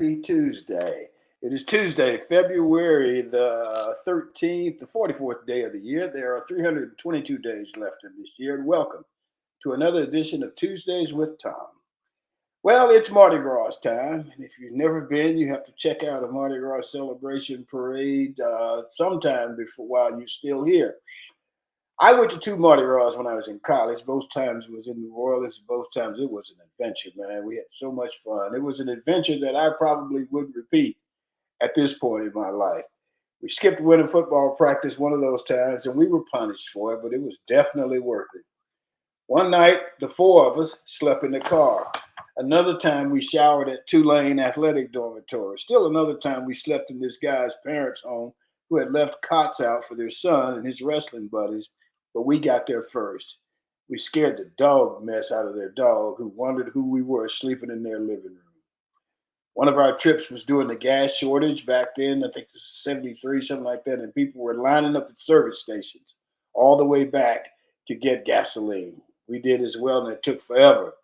Happy Tuesday. It is Tuesday, February the 13th, the 44th day of the year. There are 322 days left in this year, and welcome to another edition of Tuesdays with Thom. Well, it's Mardi Gras time, and if you've never been, you have to check out a Mardi Gras celebration parade sometime before while you're still here. I went to two Mardi Gras when I was in college. Both times it was in New Orleans. Both times it was an adventure, man. We had so much fun. It was an adventure that I probably wouldn't repeat at this point in my life. We skipped winter football practice one of those times, and we were punished for it, but it was definitely worth it. One night, the four of us slept in the car. Another time, we showered at Tulane Athletic Dormitory. Still another time, we slept in this guy's parents' home who had left cots out for their son and his wrestling buddies, but we got there first. We scared the dog mess out of their dog, who wondered who we were sleeping in their living room. One of our trips was during the gas shortage back then. I think it was 73, something like that. And people were lining up at service stations all the way back to get gasoline. We did as well, and it took forever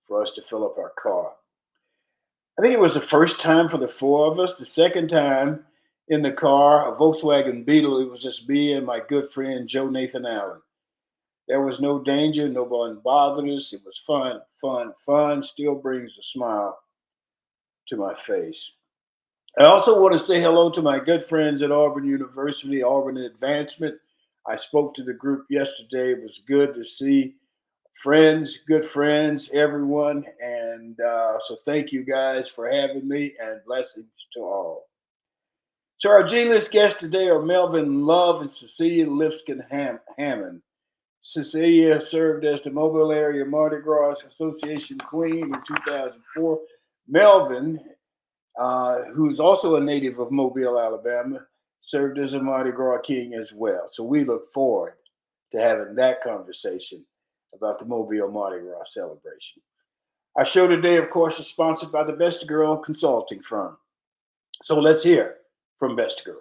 for us to fill up our car. I think it was the first time for the four of us. The second time in the car, a Volkswagen Beetle, it was just me and my good friend, Joe Nathan Allen. There was no danger. No one bothered us. It was fun, fun, fun. Still brings a smile to my face. I also want to say hello to my good friends at Auburn University, Auburn Advancement. I spoke to the group yesterday. It was good to see friends, good friends, everyone. And so thank you guys for having me, and blessings to all. So our G-list guests today are Melvin Love and Cecelia Hammond. Cecelia served as the Mobile Area Mardi Gras Association Queen in 2004. Melvin, who's also a native of Mobile, Alabama, served as a Mardi Gras King as well. So we look forward to having that conversation about the Mobile Mardi Gras celebration. Our show today, of course, is sponsored by the Best Girl Consulting Firm. So let's hear from Best Girl.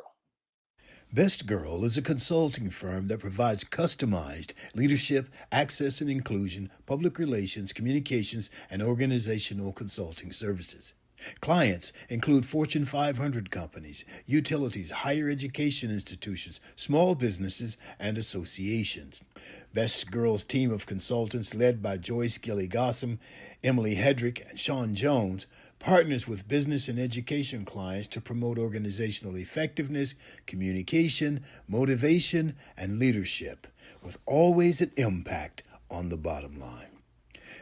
Best Girl is a consulting firm that provides customized leadership, access and inclusion, public relations, communications, and organizational consulting services. Clients include Fortune 500 companies, utilities, higher education institutions, small businesses, and associations. Best Girl's team of consultants, led by Joyce Gilly-Gossam, Emily Hedrick, and Sean Jones, partners with business and education clients to promote organizational effectiveness, communication, motivation, and leadership, with always an impact on the bottom line.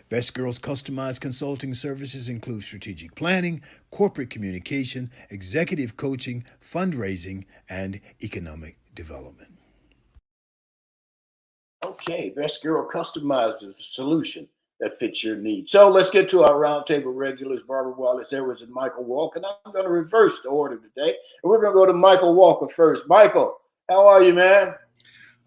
Best Girl's customized consulting services include strategic planning, corporate communication, executive coaching, fundraising, and economic development. Okay, Best Girl customizes a solution that fits your needs. So let's get to our roundtable regulars, Barbara Wallace Edwards and Michael Walker. And I'm going to reverse the order today. And we're going to go to Michael Walker first. Michael, how are you, man?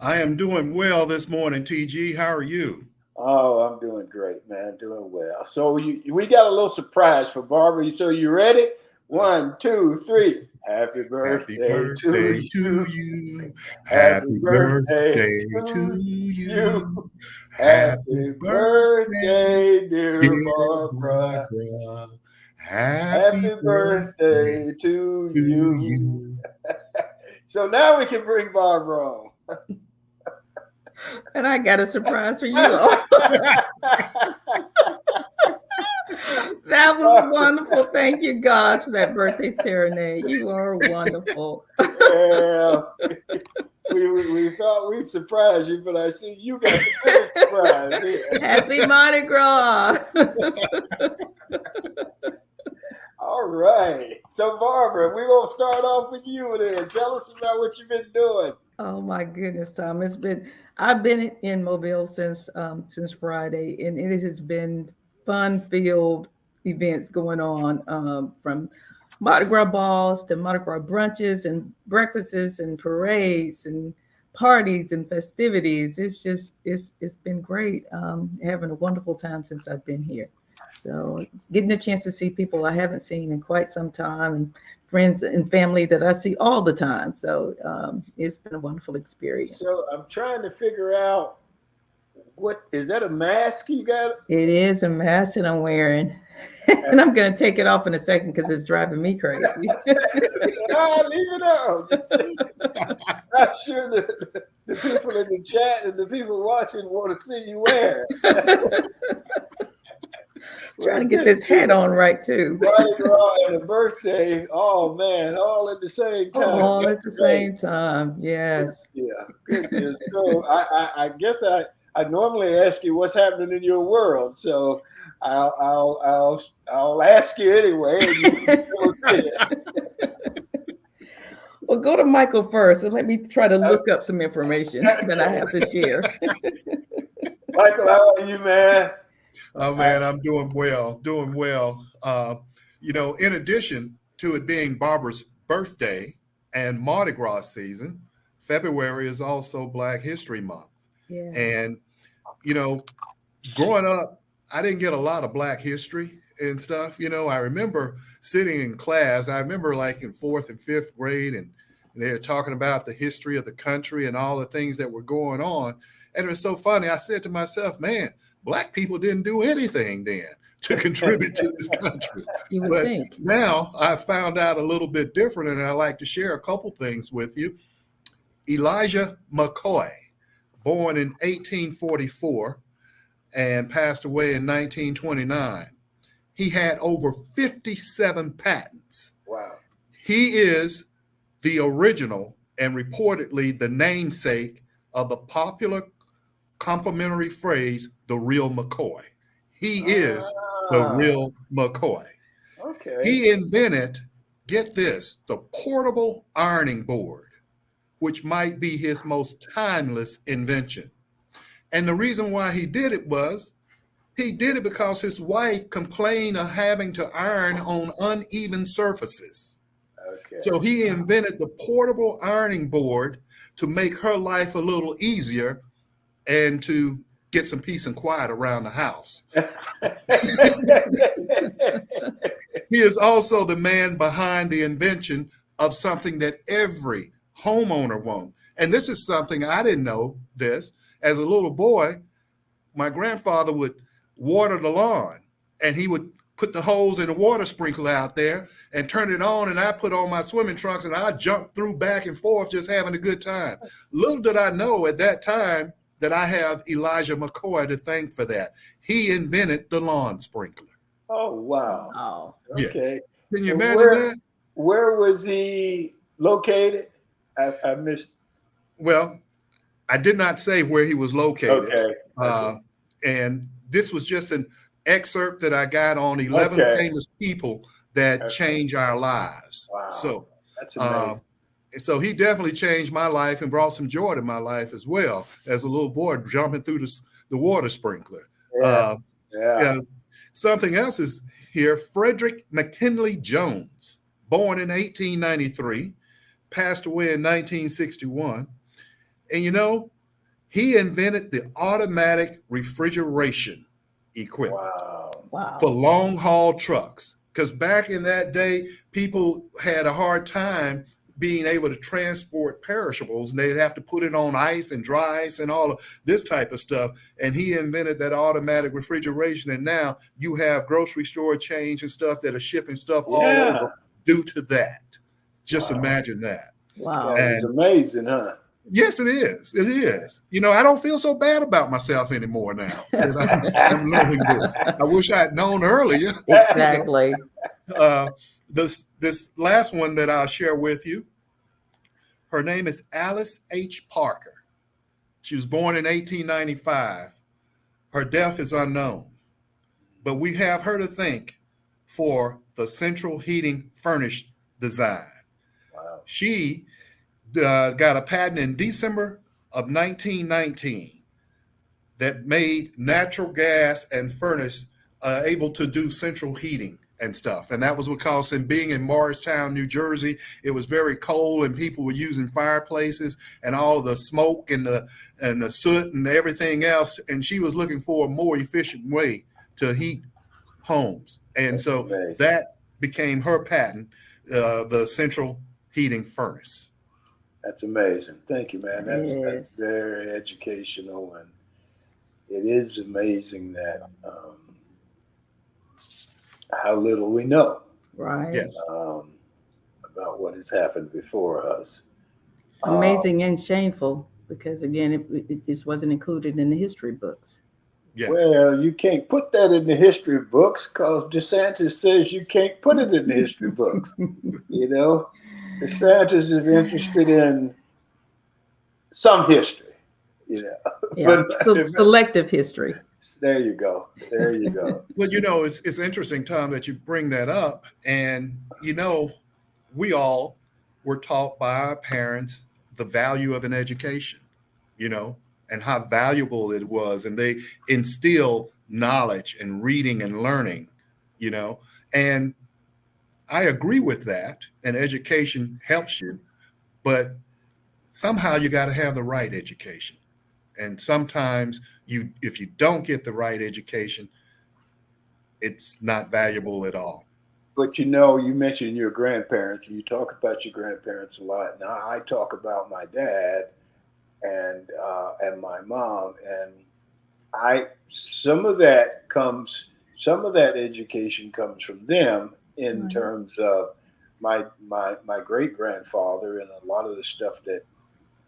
I am doing well this morning, TG. How are you? Oh, I'm doing great, man. Doing well. So we got a little surprise for Barbara. So you ready? 1, 2, 3. Happy birthday to you. Happy birthday to you. Happy birthday, dear Barbara. Happy birthday to you. So now we can bring Barbara on. And I got a surprise for you all. That was wonderful. Thank you, God, for that birthday serenade. You are wonderful. Yeah. We thought we'd surprise you, but I see you got the biggest surprise here. Happy Mardi Gras. All right. So, Barbara, we're going to start off with you then. Tell us about what you've been doing. Oh my goodness, Thom! I've been in Mobile since Friday, and it has been fun-filled events going on, from Mardi Gras balls to Mardi Gras brunches and breakfasts and parades and parties and festivities. It's been great. Having a wonderful time since I've been here. So getting a chance to see people I haven't seen in quite some time, and friends and family that I see all the time. So it's been a wonderful experience. So I'm trying to figure out, what is that, a mask you got? It is a mask that I'm wearing. And I'm going to take it off in a second because it's driving me crazy. Leave it on. I'm sure the people in the chat and the people watching want to see you wear it. Trying to get this hat on right too. Mardi Gras and a birthday. Oh man, all at the same time. All at the same time. Yes. Yeah, goodness. So I guess I normally ask you what's happening in your world. So I'll ask you anyway. And you can go Well, go to Michael first and let me try to look up some information that I have to share. Michael, how are you, man? Oh man, I'm doing well. In addition to it being Barbara's birthday and Mardi Gras season, February is also Black History Month. Yeah. And, growing up, I didn't get a lot of Black history and stuff. I remember sitting in class. I remember like in 4th and 5th grade, and they were talking about the history of the country and all the things that were going on. And it was so funny. I said to myself, man, Black people didn't do anything then to contribute to this country. You would But think. now I found out a little bit different, and I'd like to share a couple things with you. Elijah McCoy, born in 1844 and passed away in 1929. He had over 57 patents. Wow. He is the original and reportedly the namesake of the popular complimentary phrase, the real McCoy. He is the real McCoy. Okay. He invented, get this, the portable ironing board, which might be his most timeless invention. And the reason why he did it was, he did it because his wife complained of having to iron on uneven surfaces. Okay. So he invented the portable ironing board to make her life a little easier and to get some peace and quiet around the house. He is also the man behind the invention of something that every homeowner wants. And this is something I didn't know this. As a little boy, my grandfather would water the lawn, and he would put the hose in the water sprinkler out there and turn it on, and I put on my swimming trunks and I jumped through back and forth just having a good time. Little did I know at that time that I have Elijah McCoy to thank for that. He invented the lawn sprinkler. Oh, wow. Oh. Okay. Can you And imagine that? Where was he located? I missed. Well, I did not say where he was located. Okay. And this was just an excerpt that I got on 11 famous people that change our lives. Wow. So that's amazing. So he definitely changed my life and brought some joy to my life as well, as a little boy jumping through the water sprinkler. Yeah. Something else is here. Frederick McKinley Jones, born in 1893, passed away in 1961. And he invented the automatic refrigeration equipment for long haul trucks. Because back in that day, people had a hard time being able to transport perishables, and they'd have to put it on ice and dry ice and all of this type of stuff. And he invented that automatic refrigeration. And now you have grocery store chains and stuff that are shipping stuff all over due to that. Just imagine that. Wow. It's amazing, huh? Yes, it is. It is. I don't feel so bad about myself anymore now. I'm learning this. I wish I had known earlier. Exactly. This last one that I'll share with you, her name is Alice H. Parker. She was born in 1895. Her death is unknown, but we have her to thank for the central heating furnace design. Wow. She got a patent in December of 1919 that made natural gas and furnace able to do central heating and stuff. And that was because being in Morristown, New Jersey, it was very cold and people were using fireplaces and all of the smoke and the soot and everything else. And she was looking for a more efficient way to heat homes. And so that became her patent, the central heating furnace. That's amazing. Thank you, man. That's very educational, and it is amazing that how little we know Right. Yes. about what has happened before us. Amazing and shameful because, again, it just wasn't included in the history books. Yes. Well, you can't put that in the history books because DeSantis says you can't put it in the history books. You know, DeSantis is interested in some history, you know. Yeah. But So selective history. there you go. There you go. Well, it's interesting, Tom, that you bring that up. And, we all were taught by our parents the value of an education, and how valuable it was. And they instill knowledge and reading and learning, you know. And I agree with that. And education helps you, but somehow you got to have the right education. And sometimes if you don't get the right education, it's not valuable at all. But you mentioned your grandparents, and you talk about your grandparents a lot. Now I talk about my dad and my mom, and I some of that education comes from them in Right. terms of my great grandfather and a lot of the stuff that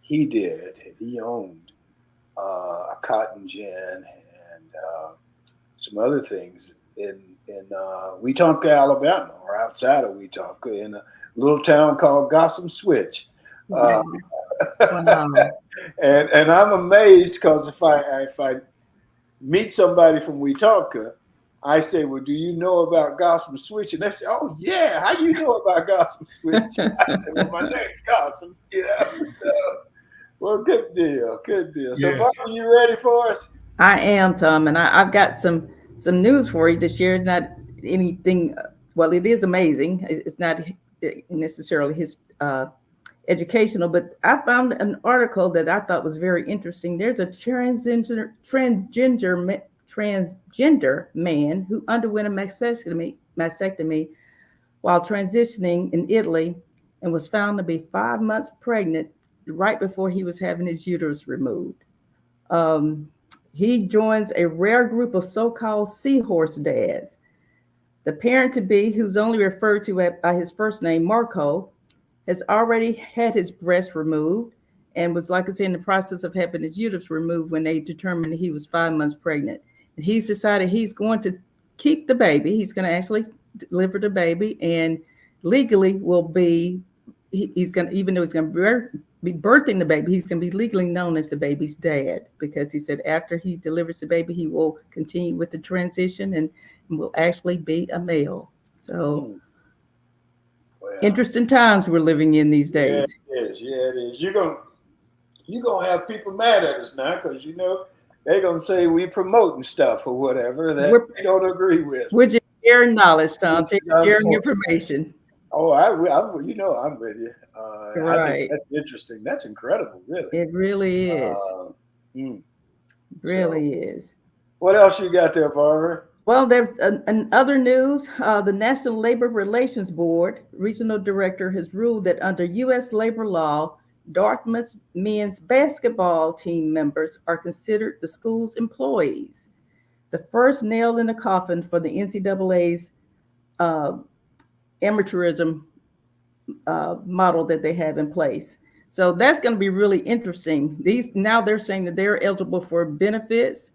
he did. He owned a cotton gin and some other things in Wetumpka, Alabama, or outside of Wetumpka, in a little town called Gotham Switch. Uh, Wow. and I'm amazed because if I meet somebody from Wetumpka, I say, "Well, do you know about Gotham Switch?" And they say, "Oh yeah, how you know about Gotham Switch?" I said, "Well, my name's Gotham." Well, good deal, good deal. So, Yeah. Bobby, you ready for us? I am, Tom, and I've got some news for you to share. It's not anything. Well, it is amazing. It's not necessarily his educational, but I found an article that I thought was very interesting. There's a transgender man who underwent a mastectomy while transitioning in Italy and was found to be 5 months pregnant right before he was having his uterus removed. Um, he joins a rare group of so-called seahorse dads. The parent to be, who's only referred to by his first name, Marco, has already had his breast removed and was, like I said, in the process of having his uterus removed when they determined he was 5 months pregnant. And he's decided he's going to keep the baby. He's going to actually deliver the baby, and legally will be, he's going to, even though he's going to be birthing the baby, he's going to be legally known as the baby's dad, because he said after he delivers the baby, he will continue with the transition and will actually be a male. So Well, interesting times we're living in these yeah, days. it is. Yeah, it is. You're gonna have people mad at us now because they're gonna say we promoting stuff or whatever that We're, they don't agree with. we're just sharing knowledge, Tom. This is Sharing unfortunate. information. Oh, I'm with you. I think Right. that's interesting. That's incredible, really. It really is. Mm. Really is. What else you got there, Barbara? Well, there's other news. The National Labor Relations Board regional director has ruled that under U.S. labor law, Dartmouth men's basketball team members are considered the school's employees. The first nail in the coffin for the NCAA's uh, amateurism model that they have in place. So that's going to be really interesting. These now they're saying that they're eligible for benefits,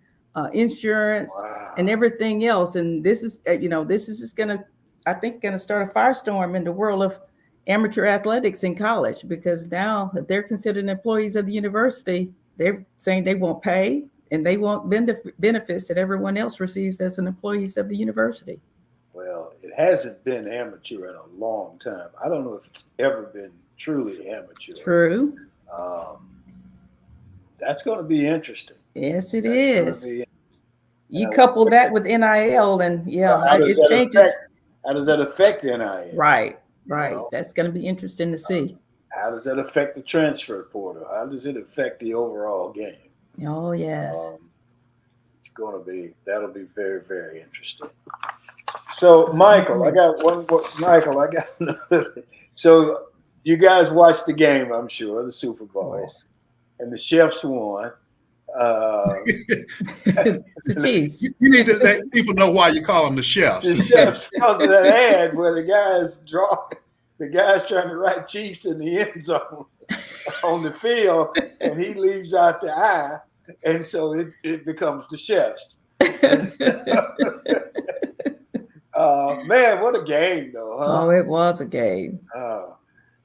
insurance, and Wow. everything else. And this is, this is just going to, I think, going to start a firestorm in the world of amateur athletics in college, because now if they're considered employees of the university, they're saying they won't pay and they want benefits that everyone else receives as an employees of the university. Well, it hasn't been amateur in a long time. I don't know if it's ever been truly amateur. True. Um, that's going to be interesting. Yes, it That's is. going to be. You couple that with NIL, and How does it that changes. affect? How does that affect NIL? Right. You know? That's going to be interesting to see. How does that affect the transfer portal? How does it affect the overall game? Oh, yes. It's going to be, that'll be very, very interesting. So, Michael, I got one more. Michael, I got another thing. So, you guys watched the game, I'm sure, the Super Of Bowl, course. and the Chefs won. The Chiefs. You need to let people know why you call them the chefs. The chefs, because of that ad where the guy's trying to write Chiefs in the end zone on the field, and he leaves out the I, and so it becomes the chefs. Man, what a game, though, huh? Oh, it was a game.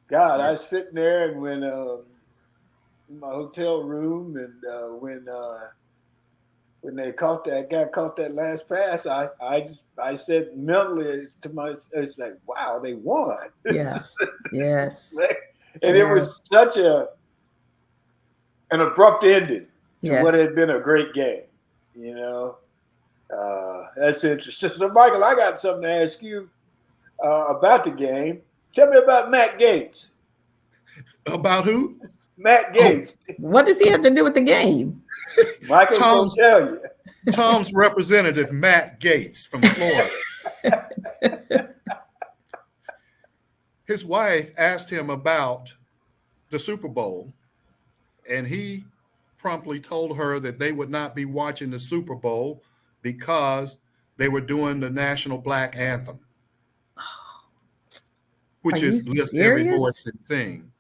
God, I was sitting there and when in my hotel room, and when they caught that last pass, I said mentally to myself, it's like, wow, they won. Yes, yes. And it was such an abrupt ending to what had been a great game, you know. That's interesting. So, Michael, I got something to ask you about the game. Tell me about Matt Gates. About who? Matt Gates. What does he have to do with the game? Michael's going to tell you. Thom's representative, Matt Gates from Florida. His wife asked him about the Super Bowl, and he promptly told her that they would not be watching the Super Bowl because they were doing the national Black anthem, which is Lift Every Voice and Sing.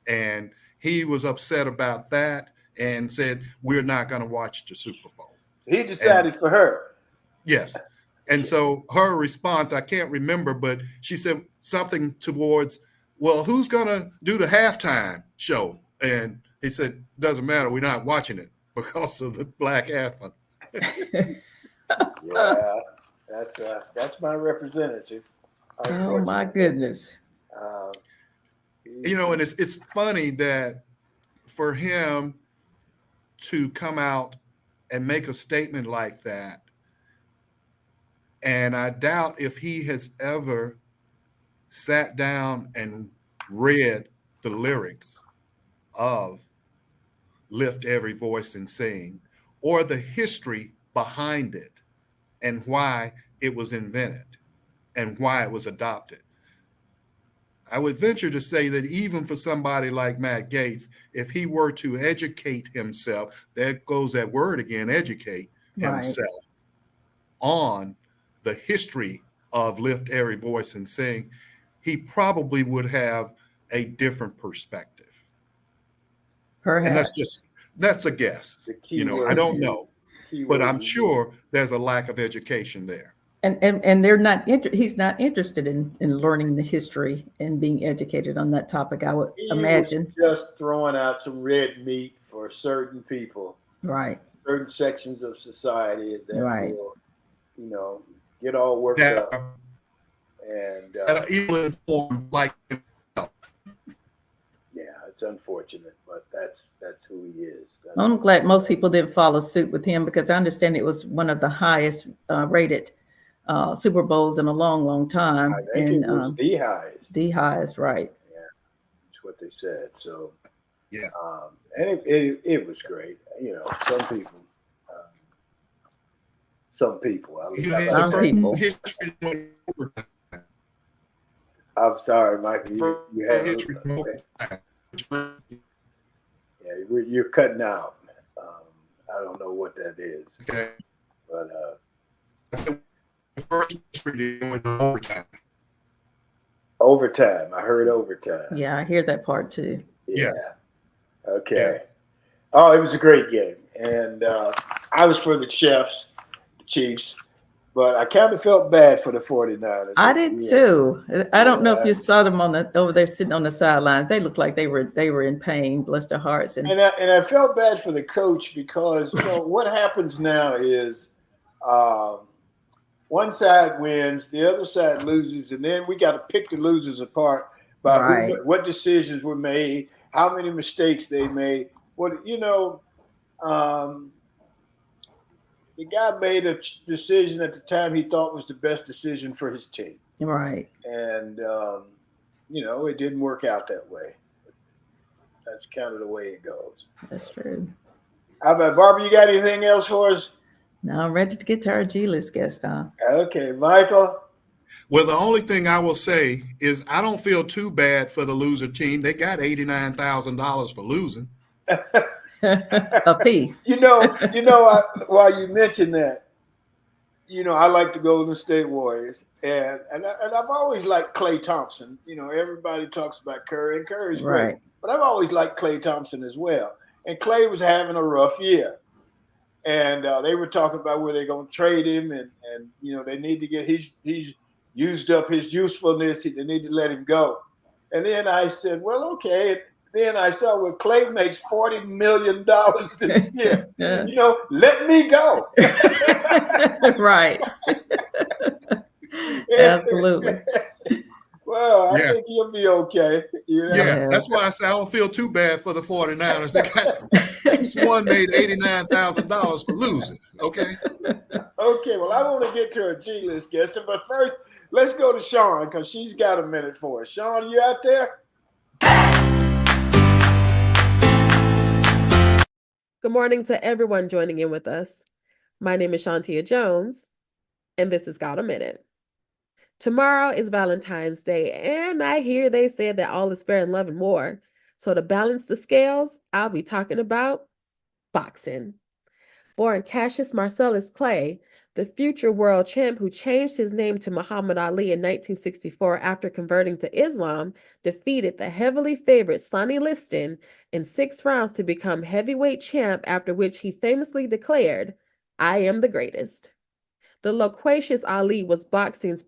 And he was upset about that and said, we're not going to watch the Super Bowl. He decided for her. Yes. And so her response, I can't remember, but she said something towards, well, who's going to do the halftime show? And he said, doesn't matter. We're not watching it because of the Black anthem. Yeah, that's my representative. Oh my goodness. You know, and it's funny that for him to come out and make a statement like that, and I doubt if he has ever sat down and read the lyrics of Lift Every Voice and Sing, or the history behind it and why it was invented and why it was adopted. I would venture to say that even for somebody like Matt Gates, if he were to educate himself, there goes that word again, educate himself on the history of Lift Every Voice and Sing, he probably would have a different perspective. Perhaps. And that's a guess. You know, I don't know, but I'm sure there's a lack of education there. And they're not. He's not interested in learning the history and being educated on that topic. I would imagine. Was just throwing out some red meat for certain people, right? Certain sections of society that will, you know, get all worked up. And evil informed like himself. Yeah, it's unfortunate, but that's who he is. I'm glad most people didn't follow suit with him, because I understand it was one of the highest rated Super Bowls in a long, long time. I think it was the highest. The highest, right? Yeah, that's what they said. So yeah, and it was great. You know, some people. I'm sorry, Michael. You have you're cutting out. I don't know what that is. Okay, but overtime. I heard overtime. Yeah, I hear that part too. Yeah. Yes. Okay. Yeah. Oh, it was a great game, and I was for the Chiefs, but I kind of felt bad for the 49ers. I did too. I don't know if you saw them over there sitting on the sidelines. They looked like they were in pain, bless their hearts. And I felt bad for the coach, because you know what happens now is one side wins, the other side loses, and then we got to pick the losers apart by what decisions were made, how many mistakes they made. What the guy made a decision at the time he thought was the best decision for his team. Right. And, it didn't work out that way. That's kind of the way it goes. That's true. How about Barbara? You got anything else for us? No, I'm ready to get to our G-list guest on. Okay, Michael. Well, the only thing I will say is I don't feel too bad for the loser team. They got $89,000 for losing. A piece. While you mentioned that, I like the Golden State Warriors, and I've always liked Klay Thompson. Everybody talks about Curry, and Curry's great, Right. but I've always liked Klay Thompson as well. And Klay was having a rough year, and they were talking about where they're going to trade him, and they need to get he's used up his usefulness. They need to let him go. And then I said, well, okay. Then I saw Klay makes $40 million this year. Let me go. Right. Absolutely. Well, I think he'll be okay. Yeah, that's why I say I don't feel too bad for the 49ers. They got each one made $89,000 for losing. Okay. Okay. Well, I want to get to a G list guest, but first, let's go to Sean because she's got a minute for us. Sean, you out there? Good morning to everyone joining in with us. My name is Shantia Jones, and this is Got a Minute. Tomorrow is Valentine's Day, and I hear they said that all is fair in love and war. So to balance the scales, I'll be talking about boxing. Born Cassius Marcellus Clay, the future world champ who changed his name to Muhammad Ali in 1964 after converting to Islam, defeated the heavily favored Sonny Liston in 6 rounds to become heavyweight champ, after which he famously declared, "I am the greatest." The loquacious Ali was boxing's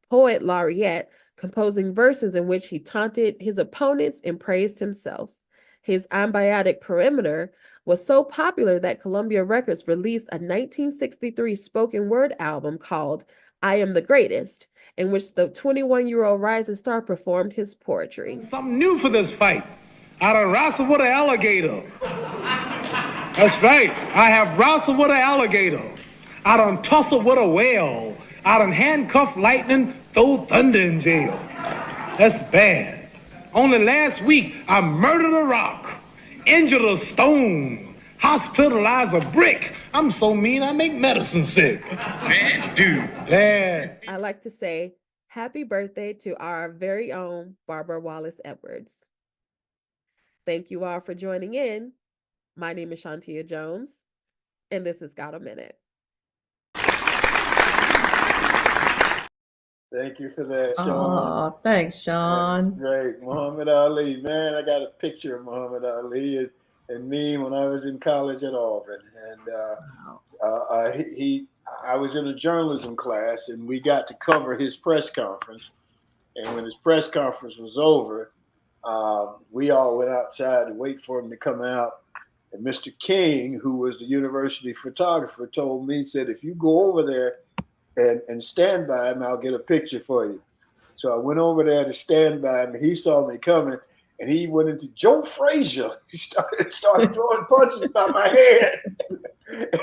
poet laureate, composing verses in which he taunted his opponents and praised himself. His ambiotic perimeter was so popular that Columbia Records released a 1963 spoken word album called "I Am the Greatest," in which the 21-year-old rising star performed his poetry. Something new for this fight. I done wrestled with an alligator. That's right. I have wrestled with an alligator. I done tussled with a whale. I done handcuffed lightning, throw thunder in jail. That's bad. Only last week, I murdered a rock, injured a stone, hospitalized a brick. I'm so mean, I make medicine sick. Bad dude. Bad. I like to say happy birthday to our very own Barbara Wallace Edwards. Thank you all for joining in. My name is Shantia Jones, and this is Got a Minute. Thank you for that, Sean. Oh, thanks, Sean. That's great. Muhammad Ali, man, I got a picture of Muhammad Ali and me when I was in college at Auburn. And I was in a journalism class, and we got to cover his press conference. And when his press conference was over, we all went outside to wait for him to come out. And Mr. King, who was the university photographer, told me, said, if you go over there and stand by him, I'll get a picture for you. So I went over there to stand by him, and he saw me coming, and he went into Joe Frazier. He started throwing punches by my head.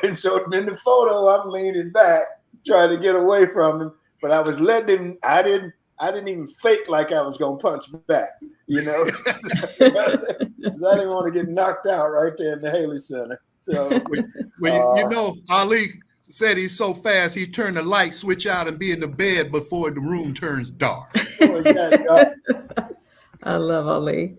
And so in the photo, I'm leaning back, trying to get away from him, but I was letting him. I didn't even fake like I was gonna punch back, because I didn't want to get knocked out right there in the Haley Center. So, Ali said he's so fast he turned the light switch out and be in the bed before the room turns dark. I love Ali.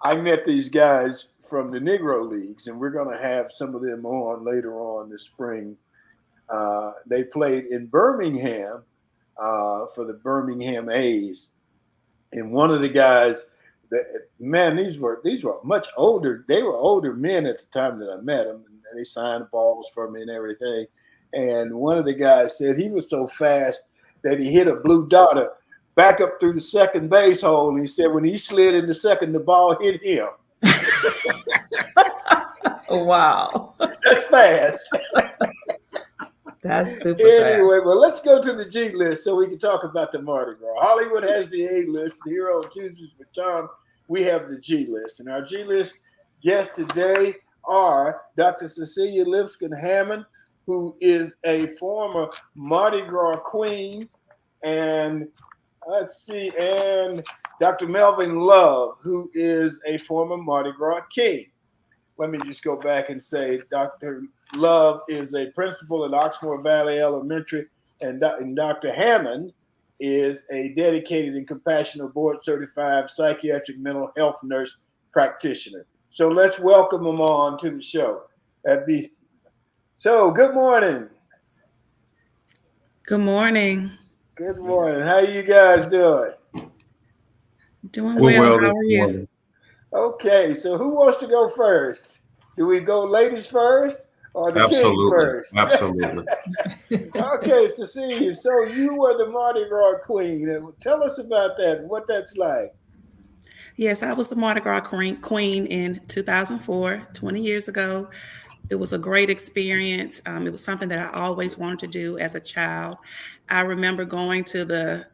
I met these guys from the Negro Leagues, and we're going to have some of them on later on this spring. They played in Birmingham for the Birmingham A's, and one of the guys, these were much older. They were older men at the time that I met them. And they signed balls for me and everything. And one of the guys said he was so fast that he hit a blue darter back up through the second base hole. And he said when he slid in the second, the ball hit him. Wow. That's fast. That's super Anyway, well, let's go to the G list so we can talk about the Mardi Gras. Hollywood has the A list. Here on Tuesdays with Thom, we have the G list. And our G list guests today are Dr. Cecelia Hammond, who is a former Mardi Gras queen, and and Dr. Melvin Love, who is a former Mardi Gras king. Let me just go back and say Dr. Love is a principal at Oxmoor Valley Elementary, and Dr. Hammond is a dedicated and compassionate board-certified psychiatric mental health nurse practitioner. So let's welcome them on to the show. So good morning. Good morning. Good morning. How you guys doing? Doing We're well. well How this are you? morning. Okay, so who wants to go first? Do we go ladies first or the king Absolutely. first? Absolutely. Okay, Cecelia, so you were the Mardi Gras queen. Tell us about that, what that's like. Yes, I was the Mardi Gras queen in 2004, 20 years ago. It was a great experience. It was something that I always wanted to do as a child. I remember going to the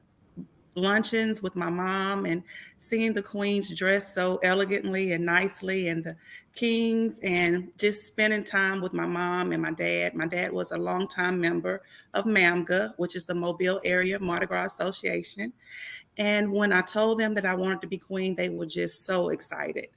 luncheons with my mom and seeing the queens dressed so elegantly and nicely and the kings and just spending time with my mom and my dad. My dad was a longtime member of MAMGA, which is the Mobile Area Mardi Gras Association. And when I told them that I wanted to be queen, they were just so excited.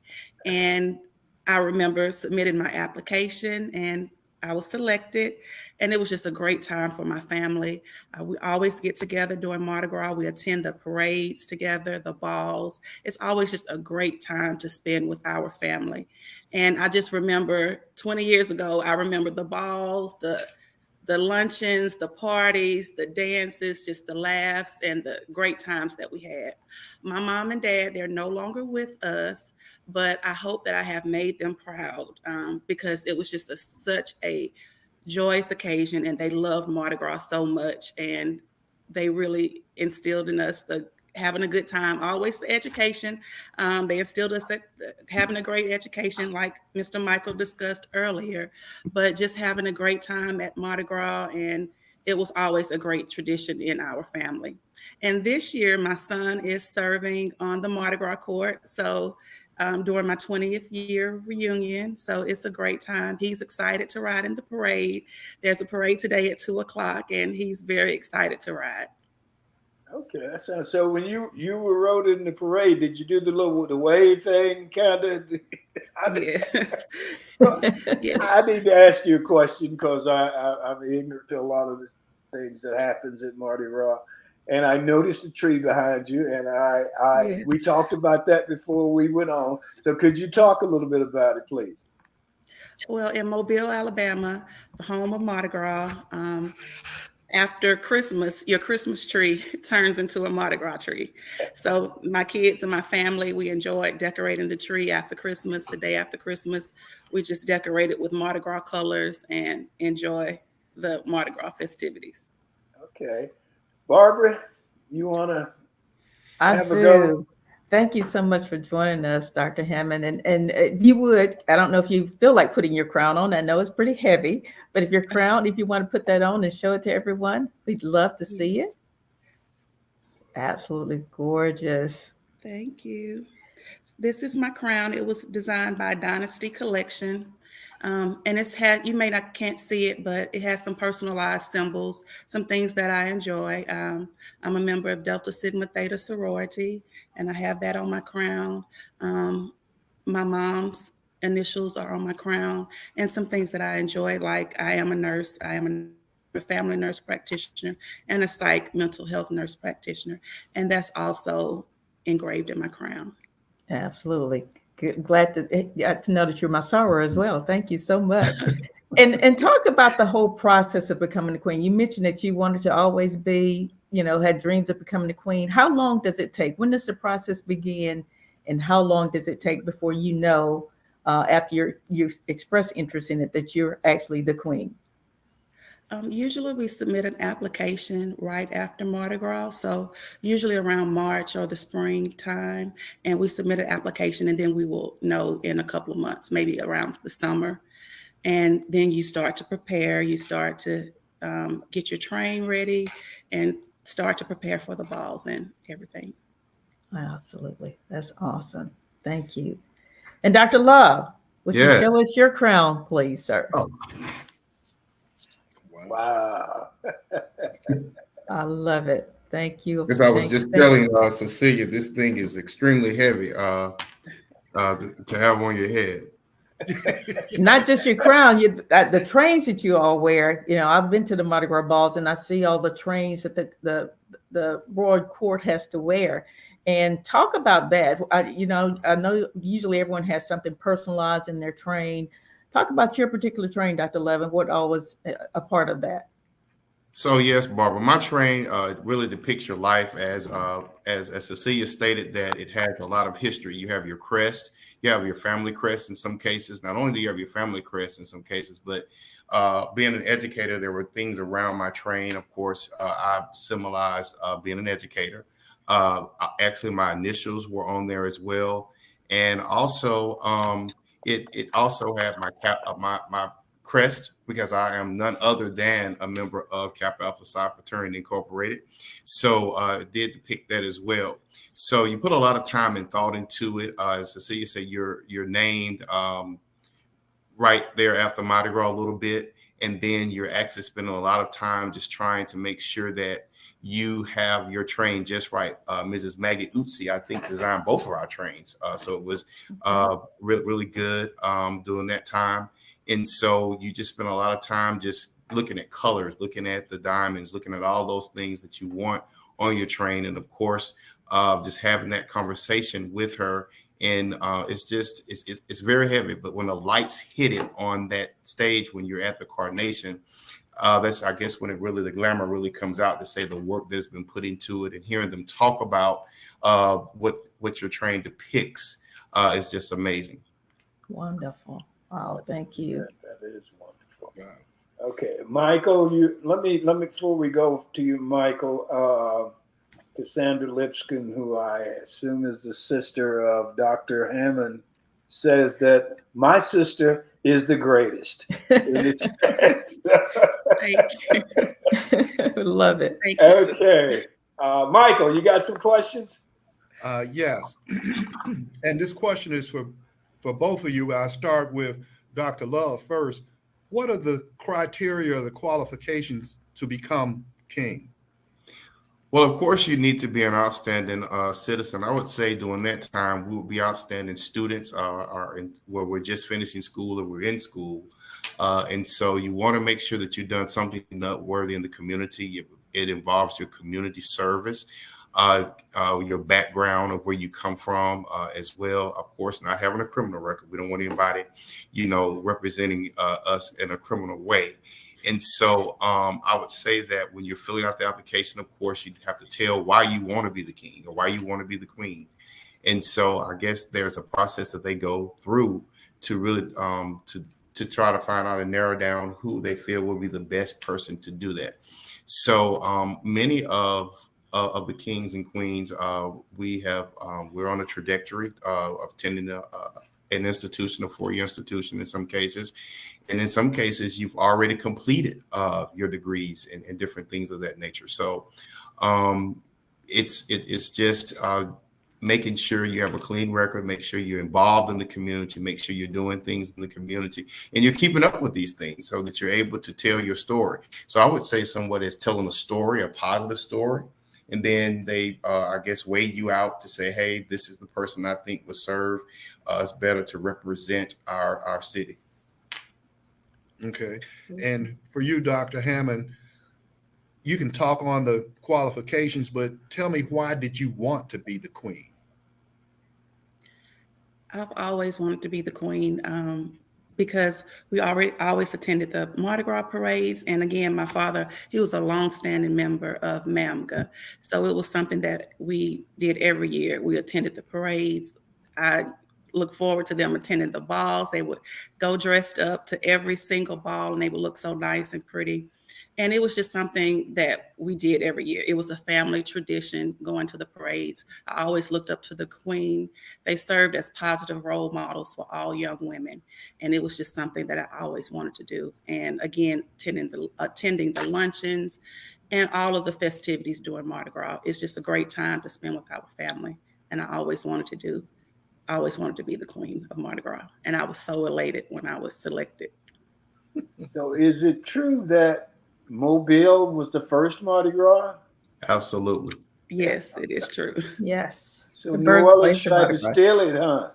And I remember submitting my application and I was selected. And it was just a great time for my family. We always get together during Mardi Gras. We attend the parades together, the balls. It's always just a great time to spend with our family. And I just remember 20 years ago, I remember the balls, the luncheons, the parties, the dances, just the laughs and the great times that we had. My mom and dad, they're no longer with us, but I hope that I have made them proud because it was just such a joyous occasion and they loved Mardi Gras so much and they really instilled in us the having a good time, always the education. They instilled us at having a great education, like Mr. Michael discussed earlier, but just having a great time at Mardi Gras. And it was always a great tradition in our family. And this year, my son is serving on the Mardi Gras court. So during my 20th year reunion. So it's a great time. He's excited to ride in the parade. There's a parade today at 2:00 and he's very excited to ride. Okay, that sounds so. When you were rode in the parade, did you do the wave thing, kind of? Yes. I Yes. need to ask you a question because I'm ignorant to a lot of the things that happens at Mardi Gras, and I noticed the tree behind you, and Yes. we talked about that before we went on. So could you talk a little bit about it, please? Well, in Mobile, Alabama, the home of Mardi Gras, after Christmas, your Christmas tree turns into a Mardi Gras tree. So my kids and my family, we enjoyed decorating the tree after Christmas. The day after Christmas, we just decorate it with Mardi Gras colors and enjoy the Mardi Gras festivities. Okay, Barbara, you want to I have a go? do. Thank you so much for joining us, Dr. Hammond. And if you would, I don't know if you feel like putting your crown on. I know it's pretty heavy, but if your crown, if you want to put that on and show it to everyone, we'd love to see Yes. it. It's absolutely gorgeous. Thank you. This is my crown. It was designed by Dynasty Collection. And it's had, you may not can't see it, but it has some personalized symbols, some things that I enjoy. I'm a member of Delta Sigma Theta sorority, and I have that on my crown. Um, my mom's initials are on my crown, and some things that I enjoy, like I am a nurse. I am a family nurse practitioner and a psych mental health nurse practitioner, and that's also engraved in my crown. Absolutely. Glad to know that you're my soror as well. Thank you so much. And talk about the whole process of becoming the queen. You mentioned that you wanted to always be, had dreams of becoming the queen. How long does it take? When does the process begin? And how long does it take before after you express interest in it, that you're actually the queen? Usually we submit an application right after Mardi Gras, so usually around March or the springtime, and we submit an application, and then we will know in a couple of months, maybe around the summer, and then you start to prepare. You start to get your train ready, and start to prepare for the balls and everything. Absolutely. That's awesome. Thank you. And Dr. Love, would you Yeah. show us your crown, please, sir? Oh, Wow. I love it. Thank you. as I was Thank just you. Thank telling Cecelia, this thing is extremely heavy to have on your head. Not just your crown, the trains that you all wear. I've been to the Mardi Gras balls and I see all the trains that the royal court has to wear. And talk about that. I know usually everyone has something personalized in their train. Talk about your particular train, Dr. Levin. What all was a part of that? So yes, Barbara, my train really depicts your life as Cecelia stated, that it has a lot of history. You have your crest, you have your family crest in some cases. Not only do you have your family crest in some cases, but being an educator, there were things around my train. Of course, I symbolized being an educator. Actually, my initials were on there as well, and also it also had my my crest, because I am none other than a member of Kappa Alpha Psi Fraternity Incorporated. So it did depict that as well. So you put a lot of time and thought into it. As Cecelia said, you're named right there after Mardi Gras a little bit. And then you're actually spending a lot of time just trying to make sure that you have your train just right. Mrs. Maggie Utsi, I think, designed both of our trains. So it was really good during that time. And so you just spend a lot of time just looking at colors, looking at the diamonds, looking at all those things that you want on your train. And of course, just having that conversation with her. And it's very heavy. But when the lights hit it on that stage, when you're at the coronation, that's, I guess, when the glamour really comes out, to say the work that's been put into it, and hearing them talk about what your train depicts is just amazing. Wonderful. Wow, thank you. That is wonderful. Wow. Okay, Michael, let me before we go to you, Michael, to Sandra Lipscomb, who I assume is the sister of Dr. Hammond, says that my sister is the greatest. Thank you. Love it. Thank you, Okay. Michael, you got some questions? Yes. And this question is for both of you. I'll start with Dr. Love first. What are the criteria or the qualifications to become king? Well, of course, you need to be an outstanding citizen. I would say during that time, we would be outstanding students where we're just finishing school or we're in school. And so you want to make sure that you've done something noteworthy in the community. It involves your community service, your background of where you come from as well. Of course, not having a criminal record. We don't want anybody, representing us in a criminal way. And so I would say that when you're filling out the application, of course, you have to tell why you want to be the king or why you want to be the queen. And so I guess there's a process that they go through to really to try to find out and narrow down who they feel will be the best person to do that. So many of the kings and queens, we're on a trajectory of attending an institution, a four-year institution in some cases. And in some cases, you've already completed your degrees and different things of that nature. So it's just making sure you have a clean record, make sure you're involved in the community, make sure you're doing things in the community, and you're keeping up with these things so that you're able to tell your story. So I would say somewhat is telling a story, a positive story. And then they, I guess, weigh you out to say, hey, this is the person I think will serve us better to represent our city. Okay. And for you, Dr. Hammond, you can talk on the qualifications, but tell me, why did you want to be the queen? I've always wanted to be the queen because we always attended the Mardi Gras parades. And again, my father, he was a longstanding member of MAMGA. So it was something that we did every year. We attended the parades. I look forward to them attending the balls. They would go dressed up to every single ball and they would look so nice and pretty. And it was just something that we did every year. It was a family tradition going to the parades. I always looked up to the queen. They served as positive role models for all young women. And it was just something that I always wanted to do. And again, attending the luncheons and all of the festivities during Mardi Gras. It's just a great time to spend with our family. And I always wanted to be the queen of Mardi Gras. And I was so elated when I was selected. So is it true that Mobile was the first Mardi Gras? Absolutely. Yes, it is true. Yes. So New Orleans tried to steal it, huh?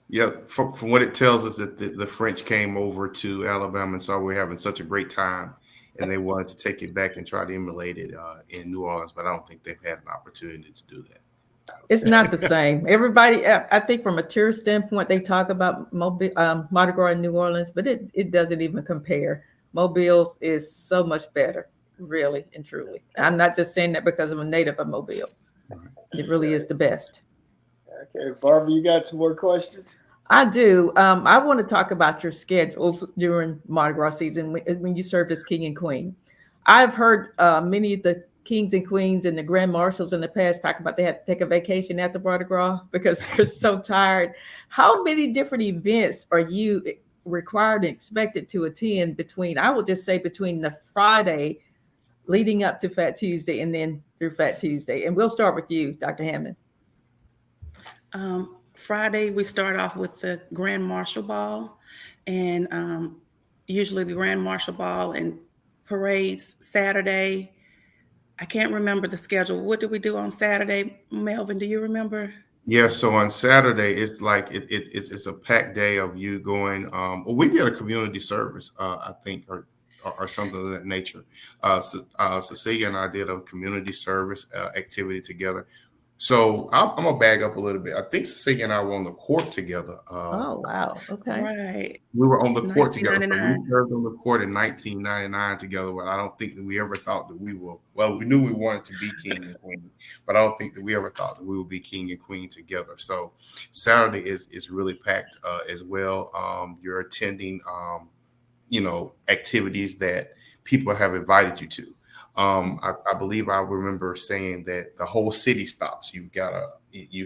Yeah, from what it tells us, that the French came over to Alabama and saw we're having such a great time. and they wanted to take it back and try to emulate it in New Orleans, but I don't think they've had an opportunity to do that. It's not the same. Everybody, I think from a tourist standpoint, they talk about Mardi Gras in New Orleans, but it doesn't even compare. Mobile is so much better, really and truly. I'm not just saying that because I'm a native of Mobile. It really is the best. Okay, Barbara, you got some more questions? I do. I want to talk about your schedules during Mardi Gras season when you served as king and queen. I've heard many of the kings and queens and the grand marshals in the past talk about they had to take a vacation after Mardi Gras because they're so tired. How many different events are you required and expected to attend between, I would just say between the Friday leading up to Fat Tuesday and then through Fat Tuesday? And we'll start with you, Dr. Hammond. Friday, we start off with the Grand Marshal Ball, and usually the Grand Marshal Ball and parades Saturday. I can't remember the schedule. What did we do on Saturday? Melvin, do you remember? Yeah, so on Saturday, it's like it's a packed day of you going. Well, we did a community service, I think, or something of that nature. Cecelia and I did a community service activity together. So I'm gonna bag up a little bit. I think Cecelia and I were on the court together. Oh, wow. Okay. Right. We were on the court together. So we 1999. served on the court in 1999 together, but I don't think that we ever thought that we will. Well, we knew we wanted to be king and queen, but I don't think that we ever thought that we would be king and queen together. So Saturday is really packed as well. You're attending, activities that people have invited you to. I believe I remember saying that the whole city stops. You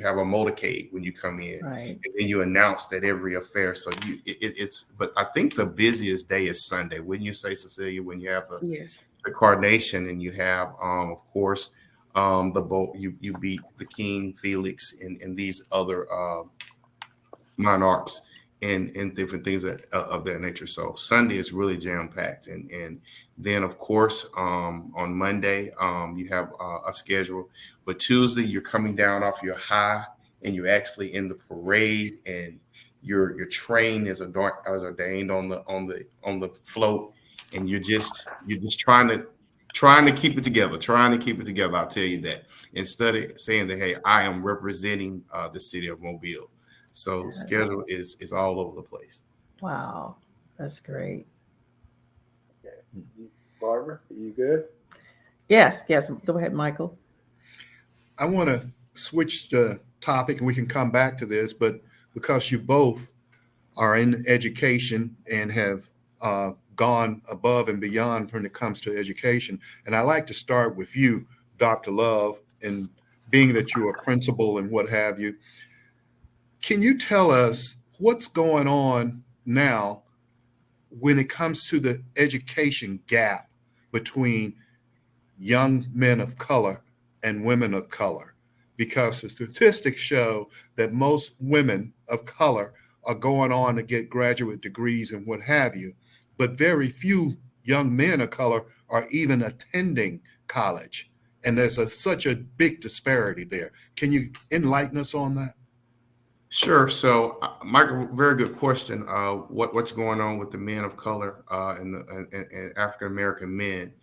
have a motorcade when you come in, Right. and then you announce that every affair. So it's. But I think the busiest day is Sunday. Wouldn't you say, Cecelia? When you have Yes. the coronation, and you have, of course, the boat. You beat the King Felix and these other monarchs and different things of that nature. So Sunday is really jam packed, and then of course on Monday you have a schedule, but Tuesday you're coming down off your high and you're actually in the parade, and your train is ordained on the float, and you're just trying to keep it together, I'll tell you that, instead of saying that, hey, I am representing the city of Mobile. So Yes. schedule is all over the place. Wow. That's great. Barbara, are you good? Yes. Go ahead, Michael. I want to switch the topic, and we can come back to this, but because you both are in education and have gone above and beyond when it comes to education, and I like to start with you, Dr. Love, and being that you're a principal and what have you, can you tell us what's going on now when it comes to the education gap between young men of color and women of color? Because the statistics show that most women of color are going on to get graduate degrees and what have you, but very few young men of color are even attending college. And there's such a big disparity there. Can you enlighten us on that? Sure. So, Michael, very good question. What's going on with the men of color and African American men?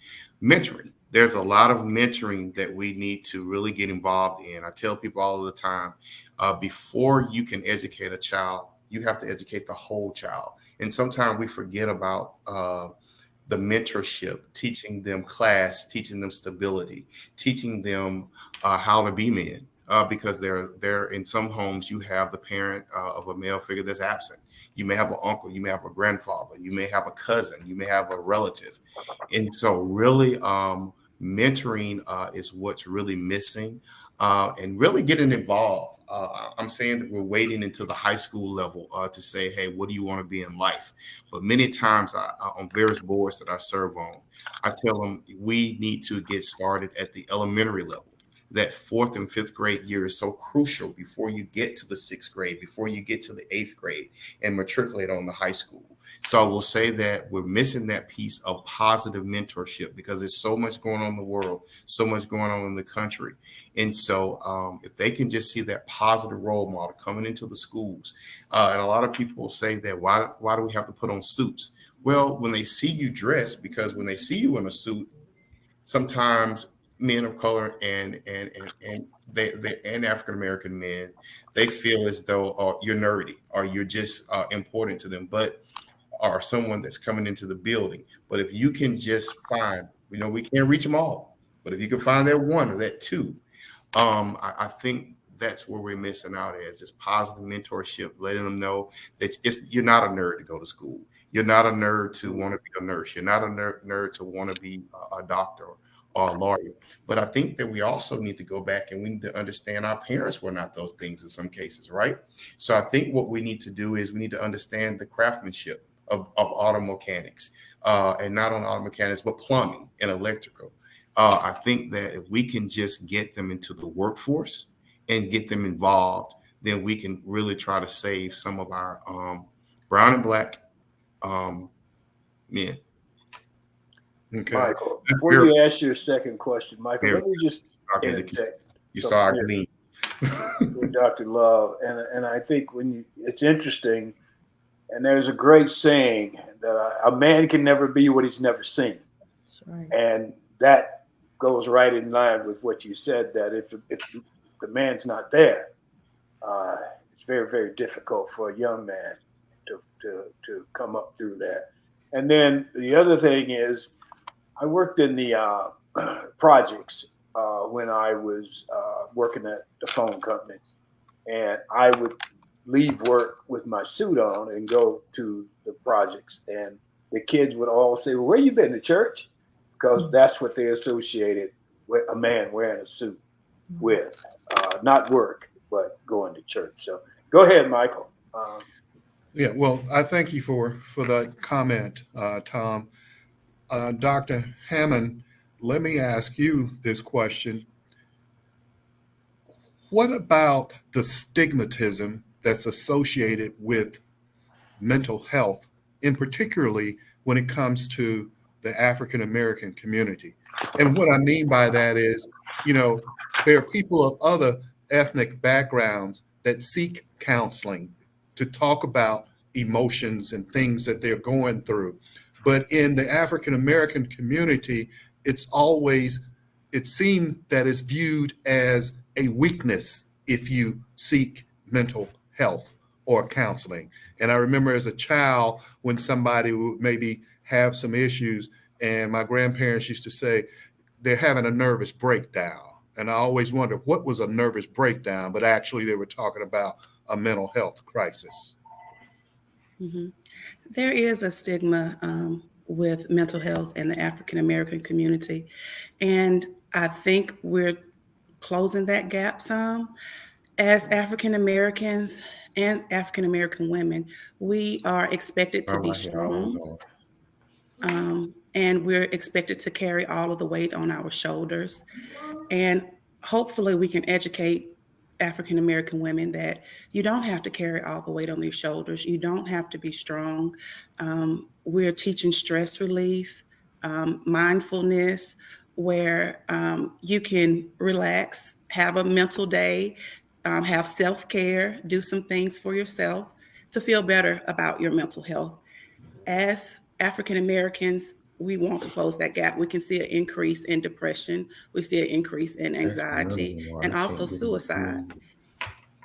Mentoring. There's a lot of mentoring that we need to really get involved in. I tell people all the time, before you can educate a child, you have to educate the whole child. And sometimes we forget about the mentorship, teaching them class, teaching them stability, teaching them how to be men. Because they're in some homes, you have the parent of a male figure that's absent. You may have an uncle, you may have a grandfather, you may have a cousin, you may have a relative. And so really mentoring is what's really missing, and really getting involved. I'm saying that we're waiting until the high school level to say, hey, what do you want to be in life? But many times on various boards that I serve on, I tell them we need to get started at the elementary level. That 4th and 5th grade year is so crucial before you get to the 6th grade, before you get to the 8th grade and matriculate on the high school. So I will say that we're missing that piece of positive mentorship because there's so much going on in the world, so much going on in the country. And so if they can just see that positive role model coming into the schools, and a lot of people say that why do we have to put on suits? Well, when they see you dressed, because when they see you in a suit, sometimes men of color and they and African American men, they feel as though you're nerdy or you're just important to them, but or someone that's coming into the building. But if you can just find, we can't reach them all, but if you can find that one or that two, I think that's where we're missing out as this positive mentorship, letting them know that you're not a nerd to go to school. You're not a nerd to want to be a nurse. You're not a nerd to want to be a doctor or a lawyer. But I think that we also need to go back and we need to understand our parents were not those things in some cases, right? So I think what we need to do is we need to understand the craftsmanship of auto mechanics, and not on auto mechanics, but plumbing and electrical. I think that if we can just get them into the workforce and get them involved, then we can really try to save some of our brown and black men. Okay. Michael, before you ask your second question, Michael, let me just interject. You saw our gleam. With Dr. Love, and I think it's interesting, and there's a great saying that a man can never be what he's never seen, Right. and that goes right in line with what you said. That if the man's not there, it's very, very difficult for a young man to come up through that. And then the other thing is, I worked in the projects when I was working at the phone company, and I would leave work with my suit on and go to the projects, and the kids would all say, "Well, where you been, to church?" Because that's what they associated with a man wearing a suit with, not work, but going to church. So go ahead, Michael. Yeah, well, I thank you for that comment, Thom. Dr. Hammond, let me ask you this question. What about the stigmatism that's associated with mental health, and particularly when it comes to the African American community? And what I mean by that is, there are people of other ethnic backgrounds that seek counseling to talk about emotions and things that they're going through. But in the African American community, it seems that it's viewed as a weakness if you seek mental health or counseling. And I remember as a child when somebody would maybe have some issues, and my grandparents used to say they're having a nervous breakdown. And I always wondered what was a nervous breakdown, but actually they were talking about a mental health crisis. Mm-hmm. There is a stigma with mental health in the African American community. And I think we're closing that gap some. As African Americans and African American women, we are expected to be strong. And we're expected to carry all of the weight on our shoulders. And hopefully we can educate African American women that you don't have to carry all the weight on your shoulders. You don't have to be strong. We're teaching stress relief, mindfulness, where you can relax, have a mental day, have self-care, do some things for yourself to feel better about your mental health. As African Americans, we want to close that gap. We can see an increase in depression. We see an increase in anxiety and also suicide.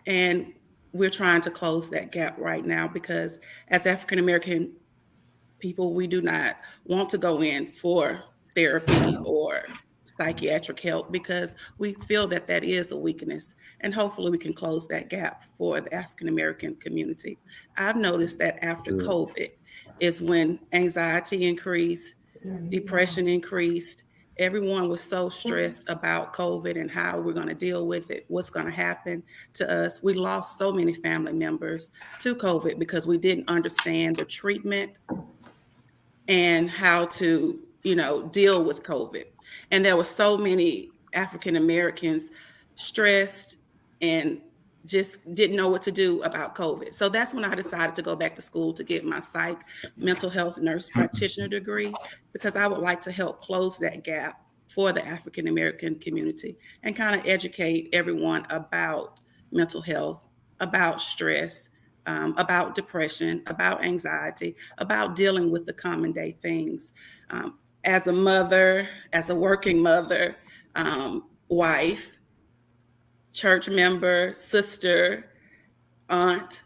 And we're trying to close that gap right now because as African American people, we do not want to go in for therapy or psychiatric help because we feel that that is a weakness. And hopefully we can close that gap for the African American community. I've noticed that after COVID is when anxiety increased, depression increased. Everyone was so stressed about COVID and how we're going to deal with it, what's going to happen to us. We lost so many family members to COVID because we didn't understand the treatment and how to, deal with COVID. And there were so many African Americans stressed and just didn't know what to do about COVID. So that's when I decided to go back to school to get my psych mental health nurse practitioner degree, because I would like to help close that gap for the African American community and kind of educate everyone about mental health, about stress, about depression, about anxiety, about dealing with the common day things. As a mother, as a working mother, wife, church member, sister, aunt,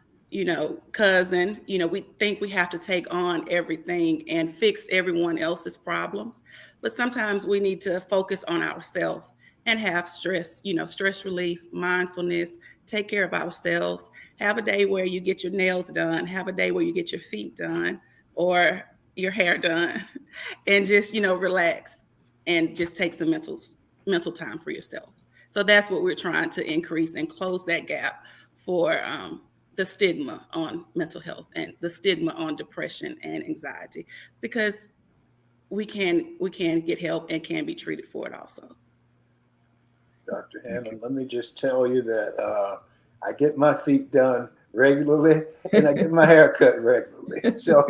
cousin, we think we have to take on everything and fix everyone else's problems. But sometimes we need to focus on ourselves and have stress relief, mindfulness, take care of ourselves, have a day where you get your nails done, have a day where you get your feet done or your hair done and just, relax and just take some mental time for yourself. So that's what we're trying to increase and close that gap for the stigma on mental health and the stigma on depression and anxiety, because we can get help and can be treated for it also. Dr. Hammond, let me just tell you that I get my feet done regularly and I get my hair cut regularly. So,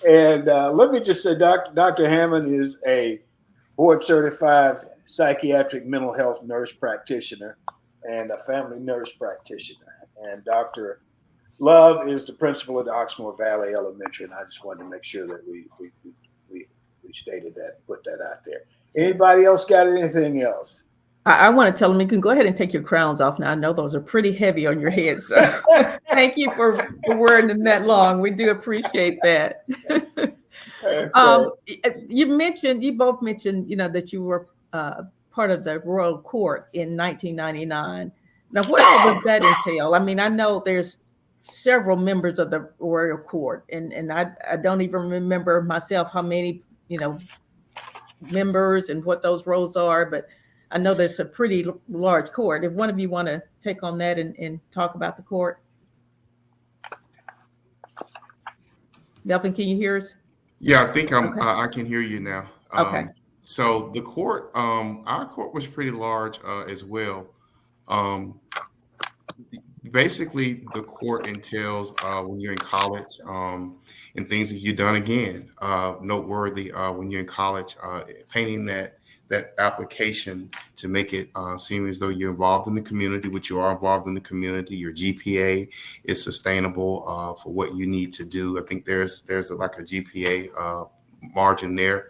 and let me just say, Dr. Hammond is a board certified psychiatric mental health nurse practitioner and a family nurse practitioner. And Dr. Love is the principal at the Oxmoor Valley Elementary. And I just wanted to make sure that we stated that, put that out there. Anybody else got anything else? I want to tell them you can go ahead and take your crowns off now. I know those are pretty heavy on your head. So thank you for wearing them that long. We do appreciate that. Okay. You both mentioned, that you were part of the Royal Court in 1999. Now, what all does that entail? I mean, I know there's several members of the Royal Court, and I don't even remember myself how many, members and what those roles are, but I know there's a pretty large court. If one of you want to take on that and talk about the court. Melvin, can you hear us? Yeah, I think I can hear you now. Okay. So the court, our court was pretty large as well. Basically, the court entails when you're in college and things that you've done again, noteworthy when you're in college, painting that application to make it seem as though you're involved in the community, which you are involved in the community. Your GPA is sustainable for what you need to do. I think there's like a GPA margin there,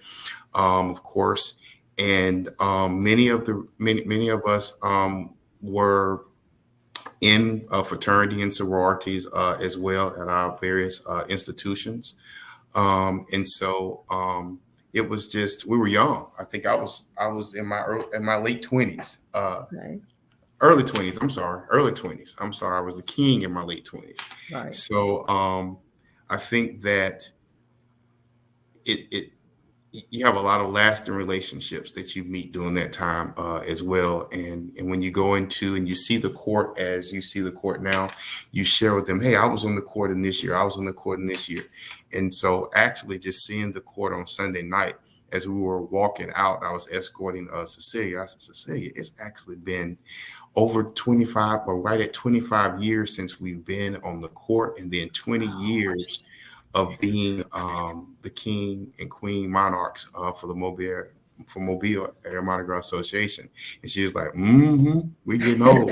of course, and many of us were in fraternity and sororities as well at our various institutions. And so it was just, we were young. I think I was in my late 20s, early 20s. I'm sorry. I was a king in my late 20s. Right. So I think that you have a lot of lasting relationships that you meet during that time as well. And when you go into and you see the court as you see the court now, you share with them, hey, I was on the court in this year. I was on the court in this year. And so actually just seeing the court on Sunday night, as we were walking out, I was escorting Cecelia. I said, Cecelia, it's actually been over 25 or right at 25 years since we've been on the court, and then 20 years of being the king and queen monarchs for Mobile Area Mardi Gras Association. And she was like, we getting old.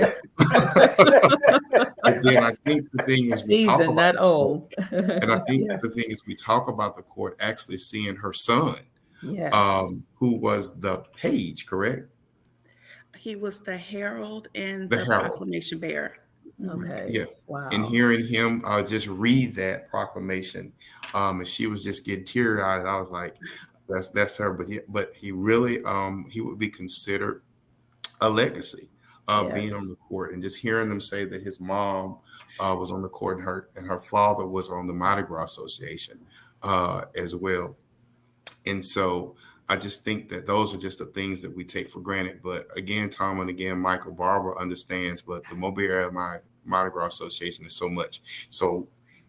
And then I think the thing is we talk about that old. And I think the thing is we talk about the court actually seeing her son, who was the page, correct? He was the herald and the proclamation bearer. Okay. Yeah. Wow. And hearing him just read that proclamation, and she was just getting teary-eyed. I was like, that's her. But he really he would be considered a legacy of being on the court, and just hearing them say that his mom was on the court and her father was on the Mardi Gras Association as well. And so I just think that those are just the things that we take for granted. But again, Thom, and again, Michael, Barbara understands, but the Mobile Area Mardi Gras Association is so much. So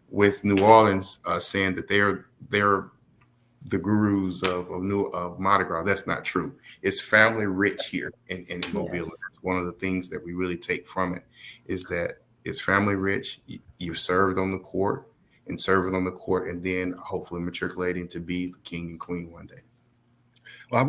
with New Orleans saying that they're the gurus of Mardi Gras. That's not true. It's family rich here in Mobile. Yes. That's one of the things that we really take from it is that it's family rich. You served on the court and serving on the court, and then hopefully matriculating to be the king and queen one day. Well,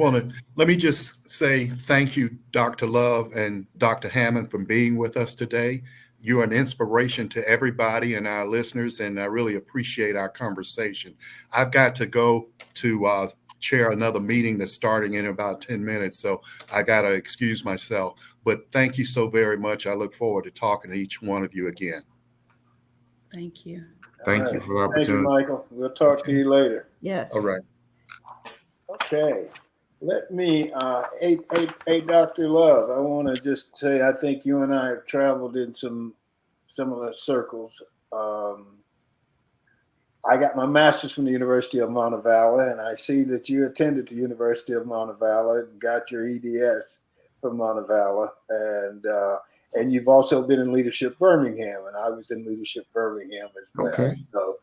let me just say thank you, Dr. Love and Dr. Hammond, for being with us today. You're an inspiration to everybody and our listeners, and I really appreciate our conversation. I've got to go to chair another meeting that's starting in about 10 minutes, so I got to excuse myself. But thank you so very much. I look forward to talking to each one of you again. Thank you. Thank you for the Thank you, opportunity. Michael. We'll talk to you later. Yes. All right. Okay. Let me, hey, Dr. Love, I want to just say I think you and I have traveled in some similar circles. I got my master's from the University of Montevallo, and I see that you attended the University of Montevallo and got your EDS from Montevallo, and you've also been in Leadership Birmingham, and I was in Leadership Birmingham as well. Okay. So,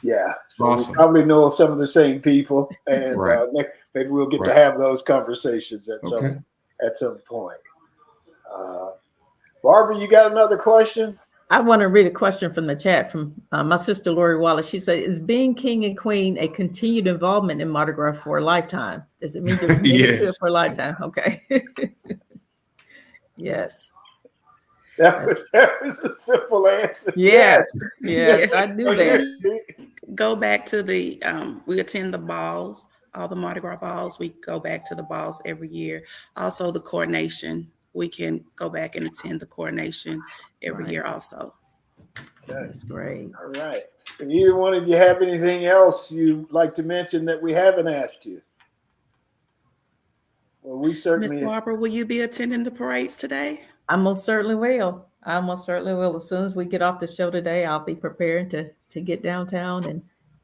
yeah, so Awesome. we probably know some of the same people, and Right. maybe we'll get to Right. have those conversations at Okay. some point. Barbara, you got another question? I want to read a question from the chat from my sister Lori Wallace. She said, "Is being king and queen a continued involvement in Mardi Gras for a lifetime? Does it mean you're committed to it Yes. for a lifetime?" Okay. Yes. That was a simple answer. Yes. Yes. I knew that. Go back to the, we attend the balls, all the Mardi Gras balls. We go back to the balls every year. Also the coronation. We can go back and attend the coronation every Right. year also. That's great. All right. And either one of you have anything else you'd like to mention that we haven't asked you? Well, we Miss certainly. Barbara, will you be attending the parades today? I most certainly will. I most certainly will. As soon as we get off the show today, I'll be preparing to get downtown and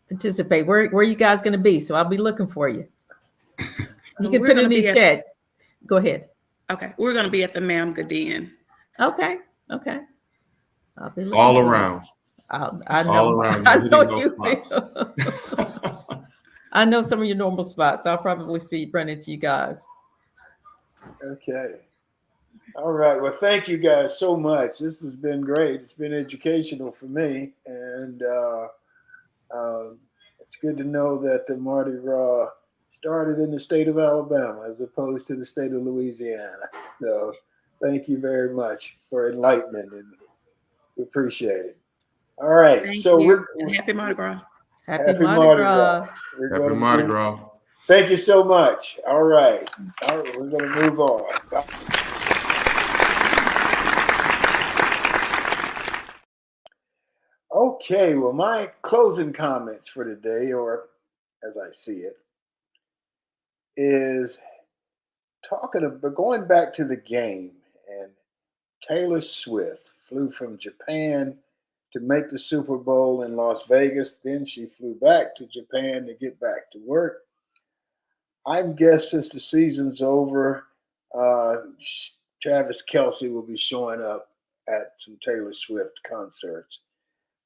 participate. Where are you guys going to be? So I'll be looking for you. You can We're put it gonna in be the at- chat. Go ahead. Okay, we're going to be at the Ma'am Gadin. Okay. I'll be looking All for you. around. I know. All around. I You're know hitting those you spots. will. I know some of your normal spots. I'll probably run into you guys. Okay. All right. Well, thank you guys so much. This has been great. It's been educational for me, and it's good to know that the Mardi Gras started in the state of Alabama as opposed to the state of Louisiana. So, thank you very much for enlightening me. We appreciate it. All right. Thank So you. And happy Mardi Gras. Happy Mardi Gras. We're Happy gonna Mardi move- Gras. Thank you so much. All right. We're going to move on. Okay. Well, my closing comments for today, or as I see it, is going back to the game. And Taylor Swift flew from Japan to make the Super Bowl in Las Vegas. Then she flew back to Japan to get back to work. I guess since the season's over, Travis Kelce will be showing up at some Taylor Swift concerts.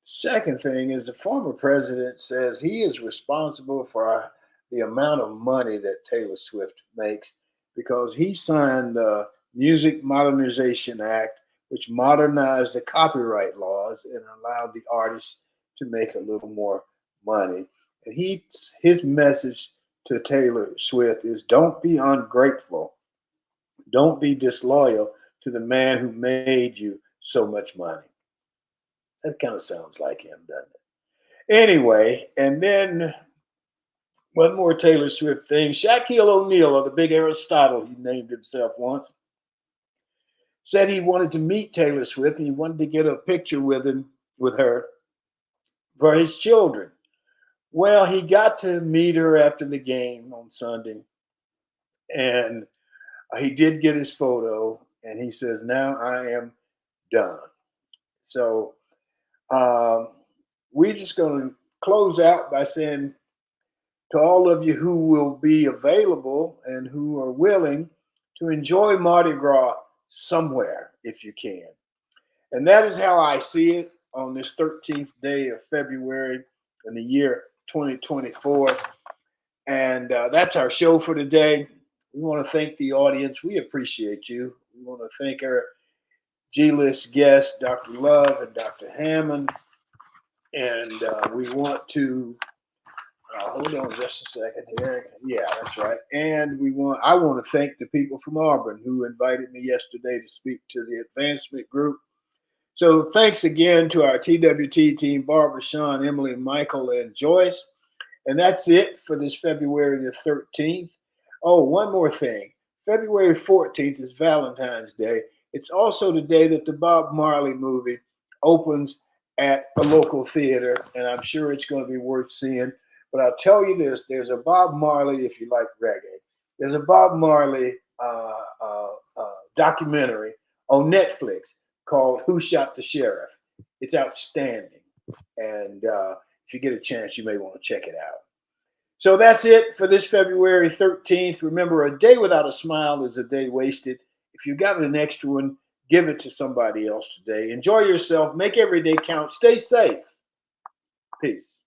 Second thing is the former president says he is responsible for the amount of money that Taylor Swift makes because he signed the Music Modernization Act, which modernized the copyright laws and allowed the artists to make a little more money. And his message to Taylor Swift is don't be ungrateful. Don't be disloyal to the man who made you so much money. That kind of sounds like him, doesn't it? Anyway, and then one more Taylor Swift thing. Shaquille O'Neal, or the Big Aristotle, he named himself once, said he wanted to meet Taylor Swift and he wanted to get a picture with her for his children. Well, he got to meet her after the game on Sunday, and he did get his photo, and he says, now I am done. So we're just going to close out by saying to all of you who will be available and who are willing to enjoy Mardi Gras somewhere if you can. And that is how I see it on this 13th day of February in the year 2024. And that's our show for today. We want to thank the audience. We appreciate you. We want to thank our G-list guests, Dr. Love and Dr. Hammond. And we want to hold on just a second here. Yeah, that's right. And I want to thank the people from Auburn who invited me yesterday to speak to the advancement group. So thanks again to our TWT team, Barbara, Sean, Emily, Michael, and Joyce. And that's it for this February the 13th. Oh, one more thing. February 14th is Valentine's Day. It's also the day that the Bob Marley movie opens at a local theater, and I'm sure it's going to be worth seeing. But I'll tell you this, there's a Bob Marley, if you like reggae, there's a Bob Marley documentary on Netflix called Who Shot the Sheriff. It's outstanding. And if you get a chance, you may want to check it out. So that's it for this February 13th. Remember, a day without a smile is a day wasted. If you've got an extra one, give it to somebody else today. Enjoy yourself. Make every day count. Stay safe. Peace.